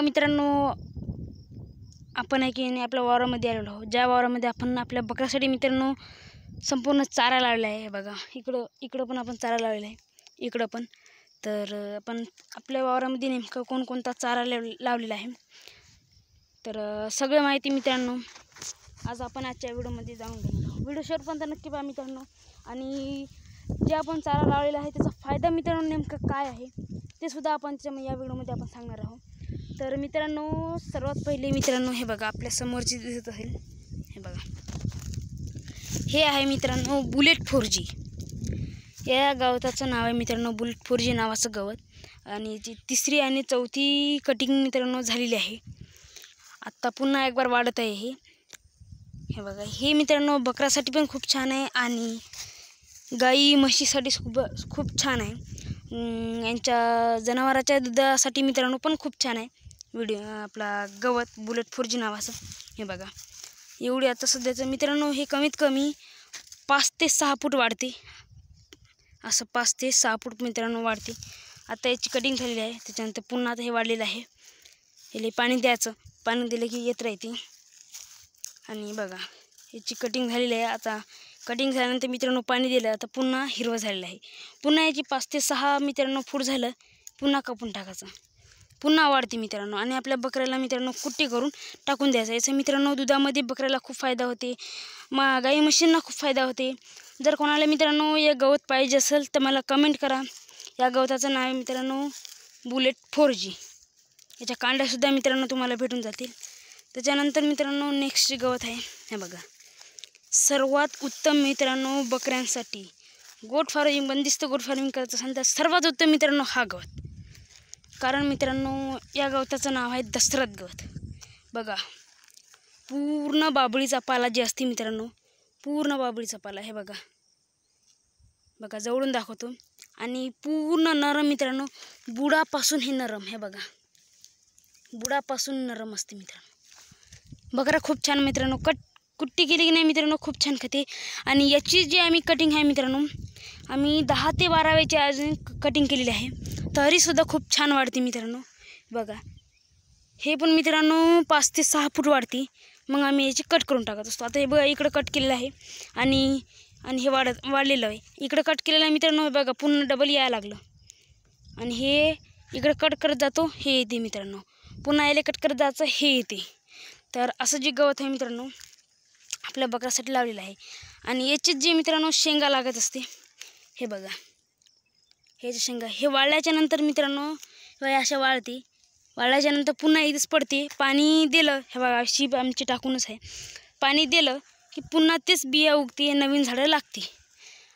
मित्रांनो, आपण आहे की नाही आपल्या वावरामध्ये आलेलो आहोत. ज्या वावरामध्ये आपण आपल्या बकऱ्यासाठी मित्रांनो संपूर्ण चारा लावलेला आहे. बघा इकडं पण आपण चारा लावलेला आहे, इकडं पण. तर आपण आपल्या वावरामध्ये नेमकं कोणकोणता चारा लावलेला आहे तर सगळी माहिती मित्रांनो आज आपण आजच्या व्हिडिओमध्ये जाणून घेणार आहोत. व्हिडिओ शेवटपर्यंत नक्की पहा मित्रांनो. आणि जे आपण चारा लावलेला आहे त्याचा फायदा मित्रांनो नेमकं काय आहे ते सुद्धा आपण या व्हिडिओमध्ये आपण सांगणार आहोत. तर मित्रांनो, सर्वात पहिले मित्रांनो हे बघा आपल्या समोरची दिसत असेल, हे बघा हे आहे मित्रांनो बुलेट 4G. या गवताचं नाव आहे मित्रांनो बुलेट 4G नावाचं गवत. आणि जी तिसरी आणि चौथी कटिंग मित्रांनो झालेली आहे. आत्ता पुन्हा एक बार वाढत आहे हे बघा. हे मित्रांनो बकऱ्यासाठी पण खूप छान आहे आणि गाई म्हशीसाठी खूप छान आहे. यांच्या जनावरांच्या दुधासाठी मित्रांनो पण खूप छान आहे आपला गवत बुलेट 4G नावाचं. हे बघा एवढी आता सध्याचं मित्रांनो हे कमीत कमी 5 ते 6 फूट वाढते. असं 5 ते 6 फूट मित्रांनो वाढते. आता याची कटिंग झालेली आहे, त्याच्यानंतर पुन्हा आता हे वाढलेलं आहे. याला पाणी द्यायचं, पाणी दिलं की येत राहते. आणि बघा याची कटिंग झालेली आहे. आता कटिंग झाल्यानंतर मित्रांनो पाणी दिलं, आता पुन्हा हिरवं झालेलं आहे. पुन्हा याची 5 ते 6 मित्रांनो फूट झालं, पुन्हा कापून टाकायचं, पुन्हा वाढते मित्रांनो. आणि आपल्या बकऱ्याला मित्रांनो कुट्टी करून टाकून द्यायचं. याचा मित्रांनो दुधामध्ये बकऱ्याला खूप फायदा होते, गाई म्हशींना खूप फायदा होते. जर कोणाला मित्रांनो हे गवत पाहिजे असेल तर मला कमेंट करा. या गवताचं नाव आहे मित्रांनो बुलेट 4G. याच्या कांड्यासुद्धा मित्रांनो तुम्हाला भेटून जातील. त्याच्यानंतर मित्रांनो नेक्स्ट जे गवत आहे हे बघा, सर्वात उत्तम मित्रांनो बकऱ्यांसाठी गोट फार्मिंग, बंदिस्त गोट फार्मिंग करत असाल तर सर्वात उत्तम मित्रांनो हा गवत. कारण मित्रांनो या गवताचं नाव आहे दशरथ गवत. बघा पूर्ण बाबळीचा पाला जे असते मित्रांनो, पूर्ण बाबळीचा पाला. हे बघा बघा जवळून दाखवतो. आणि पूर्ण नरम मित्रांनो, बुडापासून हे नरम. हे बघा बुडापासून नरम असते मित्रांनो. बकरा खूप छान मित्रांनो कुट्टी केली की नाही मित्रांनो खूप छान खाते. आणि याची जी आम्ही कटिंग आहे मित्रांनो, आम्ही 10 ते 12 वेळची अजून कटिंग केलेली आहे, तरीसुद्धा खूप छान वाढते मित्रांनो. बघा हे पण मित्रांनो 5 ते 6 फूट वाढते. मग आम्ही याची कट करून टाकत असतो. आता हे बघा इकडं कट केलेलं आहे आणि हे वाढलेलं आहे. इकडं कट केलेलं आहे मित्रांनो. हे बघा पुन्हा डबल यायला लागलं. आणि हे इकडं कट करत जातो, हे येते मित्रांनो. पुन्हा याला कट करत जायचं, हे येते. तर असं जे गवत आहे मित्रांनो आपल्या बकऱ्यासाठी लावलेलं आहे. आणि याचीच जे मित्रांनो शेंगा लागत असते, हे बघा हे जे शेंगा हे वाळल्याच्या नंतर मित्रांनो अशा वाळते. वाळल्याच्यानंतर पुन्हा इथेच पडते. पाणी दिलं, हे बघा शीप आमची टाकूनच आहे, पाणी दिलं की पुन्हा तेच बिया उगते, नवीन झाडं लागते.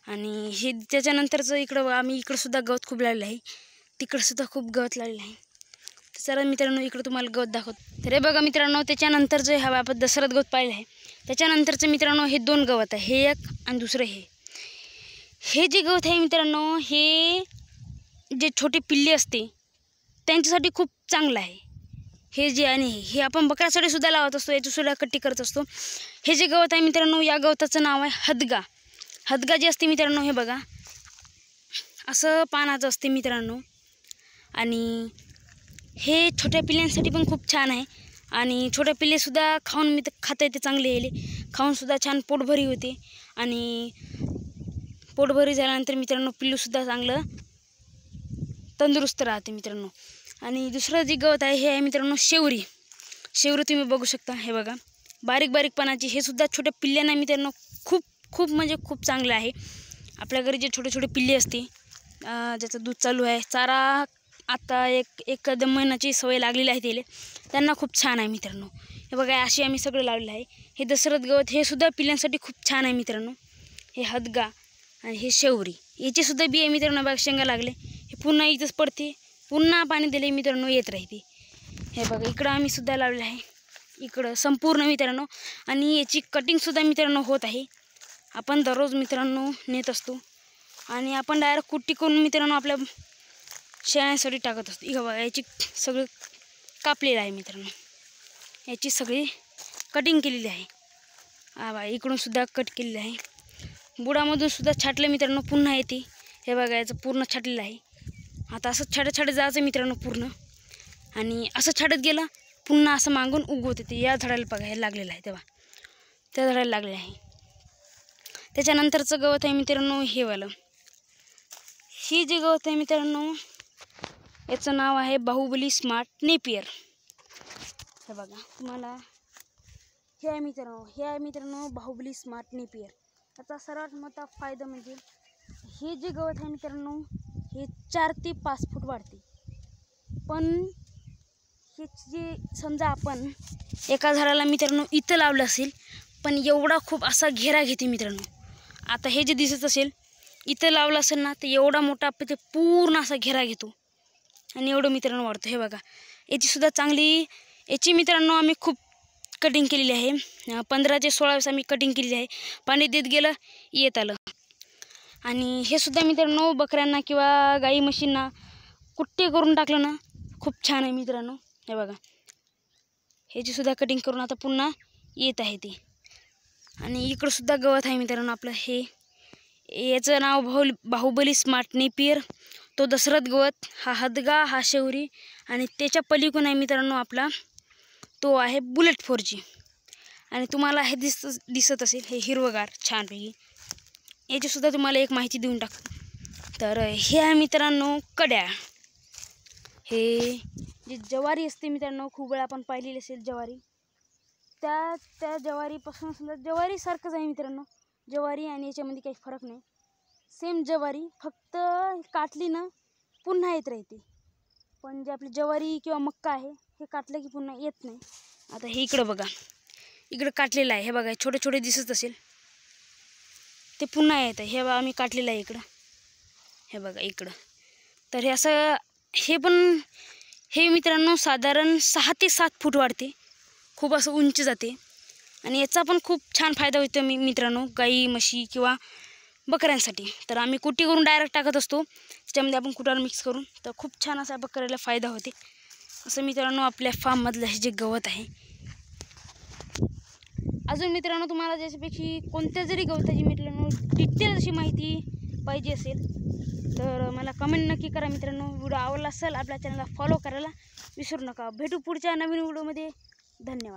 आणि हे त्याच्यानंतरचं इकडं आम्ही इकडंसुद्धा गवत खूप लावलेलं आहे, तिकडंसुद्धा खूप गवत लावलेलं आहे. तर चला मित्रांनो इकडं तुम्हाला गवत दाखवतो. तर हे बघा मित्रांनो त्याच्यानंतरचं हवं आपण दशरथ गवत पाहिलं आहे. त्याच्यानंतरचं मित्रांनो हे 2 गवत आहे, हे एक आणि दुसरं हे जे गवत आहे मित्रांनो, हे जे छोटे पिल्ले असते त्यांच्यासाठी खूप चांगलं आहे. हे जे आणि हे आपण बकऱ्यासाठी सुद्धा लावत असतो, याचीसुद्धा कट्टी करत असतो. हे जे गवत आहे मित्रांनो या गवताचं नाव आहे हदगा. हदगा जे असते मित्रांनो हे बघा असं पानाचं असते मित्रांनो. आणि हे छोट्या पिल्ल्यांसाठी पण खूप छान आहे. आणि छोट्या पिल्लेसुद्धा खाऊन खाता येते, चांगले यायले खाऊनसुद्धा छान पोटभरी होते. आणि पोटभरी झाल्यानंतर मित्रांनो पिल्लूसुद्धा चांगलं तंदुरुस्त राहते मित्रांनो. आणि दुसरं जे गवत आहे हे आहे मित्रांनो शेवरी. तुम्ही बघू शकता, हे बघा बारीक बारीक पानाची. हे सुद्धा छोट्या पिल्ल्यांना मित्रांनो खूप म्हणजे खूप चांगलं आहे. आपल्या घरी जे छोटे छोटे पिल्ले असते ज्याचं दूध चालू आहे, चारा आता एक महिन्याची सवय लागलेली आहे त्याला, त्यांना खूप छान आहे मित्रांनो. हे बघा अशी आम्ही सगळं लावलेलं आहे. हे दशरथ गवत हे सुद्धा पिल्ल्यांसाठी खूप छान आहे मित्रांनो. हे हदगा आणि हे शेवरी याचेसुद्धा बी आहे मित्रांनो. बघा शेंगा लागले, हे पुन्हा इथंच पडते, पुन्हा पाणी दिले मित्रांनो येत राहते. हे बघा इकडं आम्ही सुद्धा लावलेलं आहे, इकडं संपूर्ण मित्रांनो. आणि याची कटिंगसुद्धा मित्रांनो होत आहे. आपण दररोज मित्रांनो नेत असतो आणि आपण डायरेक्ट कुट्टी करून मित्रांनो आपल्या शेणासाठी टाकत असतो. इकडं बघा याची सगळं कापलेलं आहे मित्रांनो, याची सगळी कटिंग केलेली आहे. बघा इकडूनसुद्धा कट केलेलं आहे. बुडामधूनसुद्धा छाटलं मित्रांनो, पुन्हा येते. हे बघा याचं पूर्ण छाटलेलं आहे. आता असं छाटत जायचं मित्रांनो पूर्ण. आणि असं छाटत गेलं पुन्हा असं मागून उगवते. ते या झाडाला बघायला लागलेलं आहे तेव्हा त्या झाडाला लागलेलं आहे. त्याच्यानंतरचं गवत आहे मित्रांनो हे वालं. ही जे गवत आहे मित्रांनो याचं नाव आहे बाहुबली स्मार्ट नेपियर. हे बघा तुम्हाला हे आहे मित्रांनो बाहुबली स्मार्ट नेपियर. याचा सर्वात मोठा फायदा म्हणजे हे जे गवत आहे मित्रांनो हे 4 ते 5 फूट वाढते. पण हे जे समजा आपण एका झाडाला मित्रांनो इथं लावलं असेल पण एवढा खूप असा घेरा घेते मित्रांनो. आता हे जे दिसत असेल इथं लावलं असेल ना तर एवढा मोठा ते पूर्ण असा घेरा घेतो आणि एवढं मित्रांनो वाढतो. हे बघा याची मित्रांनो आम्ही खूप कटिंग केलेली आहे. 15 ते 16 वेळेस आम्ही कटिंग केलेली आहे. पाणी देत गेलं येत आलं. आणि हे सुद्धा मित्रांनो बकऱ्यांना किंवा गाई म्हशींना कुट्टे करून टाकलं ना खूप छान आहे मित्रांनो. हे बघा ह्याची सुद्धा कटिंग करून आता पुन्हा येत आहे ते. आणि इकडं सुद्धा गवत आहे मित्रांनो आपलं हे. याचं नाव बाहुबली स्मार्ट नेपियर. तो दशरथ गवत, हा हदगा, हा शेवरी आणि त्याच्या पलीकडून आहे मित्रांनो आपला तो आहे बुलेट 4G. आणि तुम्हाला हे दिसत असेल हे हिरवगार छानपैकी. याचीसुद्धा तुम्हाला एक माहिती देऊन टाकतो. तर हे आहे मित्रांनो कड्या. हे जे ज्वारी असते मित्रांनो खूप वेळा आपण पाहिलेली असेल ज्वारी. त्या ज्वारीपासून समजा ज्वारीसारखंच आहे मित्रांनो. ज्वारी आणि याच्यामध्ये काही फरक नाही. सेम ज्वारी फक्त काटली ना पुन्हा येत राहते. पण जे आपली ज्वारी किंवा मक्का आहे हे काटलं की पुन्हा येत नाही. आता हे इकडं बघा इकडं काटलेलं आहे. हे बघा छोटे छोटे दिसत असेल ते पुन्हा येतं. हे बघा आम्ही काटलेलं आहे इकडं. हे बघा इकडं. तर हे असं हे मित्रांनो साधारण 6 ते 7 फूट वाढते. खूप असं उंच जाते आणि याचा पण खूप छान फायदा होतो मित्रांनो गाई म्हशी किंवा बकऱ्यांसाठी. तर आम्ही कुट्टी करून डायरेक्ट टाकत असतो. त्याच्यामध्ये आपण कुटार मिक्स करून तर खूप छान असा बकऱ्याला फायदा होते. असं मित्रांनो आपल्या फार्ममधलं हे जे गवत आहे. अजून मित्रांनो तुम्हाला ज्याच्यापैकी कोणत्या जरी गवताची मित्रांनो डिटेल अशी माहिती पाहिजे असेल तर मला कमेंट नक्की करा मित्रांनो. व्हिडिओ आवडला असेल आपल्या चॅनलला फॉलो करायला विसरू नका. भेटू पुढच्या नवीन व्हिडिओमध्ये. धन्यवाद.